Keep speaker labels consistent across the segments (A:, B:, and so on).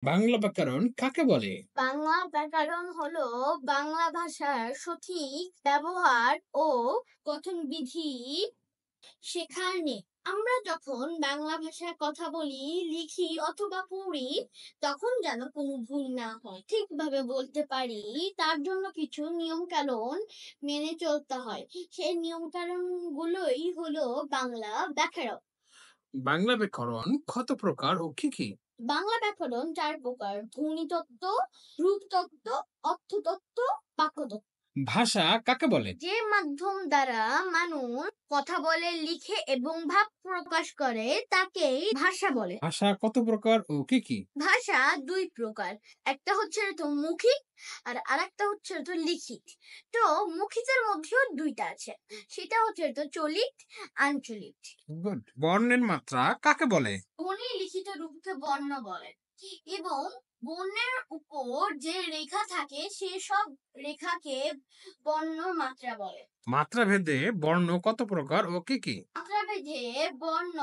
A: বাংলা ব্যাকরণ কাকে বলে?
B: বাংলা ব্যাকরণ হলো বাংলা ভাষার সঠিক ব্যবহার ও গঠনবিধি শেখার নিয়ে। আমরা যখন বাংলা ভাষায় কথা বলি, লিখি অথবা পড়ি, তখন যেন কোনো ভুল না হয়, ঠিকভাবে বলতে পারি, তার জন্য কিছু নিয়ম কানুন মেনে চলতে হয়। সেই নিয়ম কানুন গুলোই হলো বাংলা ব্যাকরণ।
A: বাংলা ব্যাকরণ কত প্রকার ও কি কি?
B: বাংলা ব্যাকরণ ৪ প্রকার: ধ্বনিতত্ত্ব, রূপতত্ত্ব, অর্থতত্ত্ব, বাক্যতত্ত্ব।
A: ভাষা কাকে বলে?
B: যে মাধ্যম দ্বারা মানুষ কথা বলে, লিখে এবং ভাব প্রকাশ করে তাকেই ভাষা বলে।
A: ভাষা কত প্রকার ও কি কি?
B: ভাষা ২ প্রকার। একটা হচ্ছে তো মৌখিক আর আরেকটা হচ্ছে তো লিখিত। তো মৌখিকের মধ্যেও ২ টা আছে। সেটা হচ্ছে তো চলিত, আঞ্চলিক।
A: গুড। বর্ণের মাত্রা কাকে বলে?
B: ধ্বনি লিখিত রূপকে বর্ণ বলে এবং বর্ণের উপর যে রেখা থাকে সেসব রেখাকে বর্ণ মাত্রা বলে।
A: মাত্রা ভেদে বর্ণ কত প্রকার ও কি কি?
B: মাত্রা ভেদে বর্ণ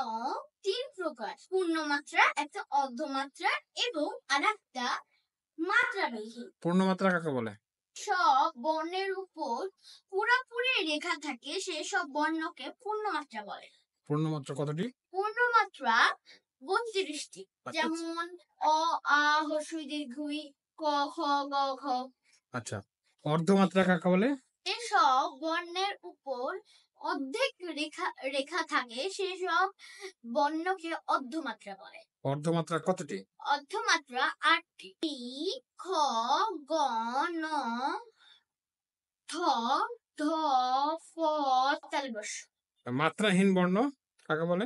B: ৩ প্রকার: পূর্ণমাত্রা, একটা অর্ধমাত্রা এবং আরেকটা মাত্রাবিহীন।
A: পূর্ণমাত্রা কাকে বলে?
B: সব বর্ণের উপর পুরোপুরি রেখা থাকে সেসব বর্ণকে পূর্ণমাত্রা বলে।
A: পূর্ণমাত্রা কতটি?
B: পূর্ণমাত্রা ৩২টি। যেমন অ, আ, হ্রস্বই দীর্ঘই, ক, খ, গ, ঘ।
A: আচ্ছা। অর্ধমাত্রা কাকে বলে?
B: এসব বর্ণের উপর অর্ধেক রেখা রেখা থাকে সেসব বর্ণকে অর্ধমাত্রা বলে।
A: অর্ধমাত্রা কতটি?
B: অর্ধমাত্রা ৮টি: টি, খ, গ, ন, থ, ধ, ফ, তালব্য শ।
A: মাত্রাহীন বর্ণ কাকে বলে?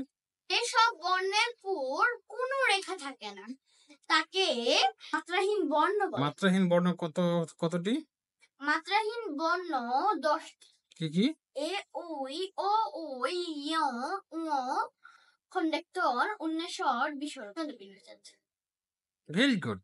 B: এসব বর্ণের উপর কোনো রেখা থাকে না, তাকে মাত্রাহীন বর্ণ বলে।
A: মাত্রাহীন বর্ণ কতটি?
B: মাত্রাহীন বর্ণ ১০টি:
A: কি কি?
B: এ, ওই, ও, ওই, য়, ঙ, খণ্ডাক্ষর, উন্মেষর, বিসর্গ।
A: Very good.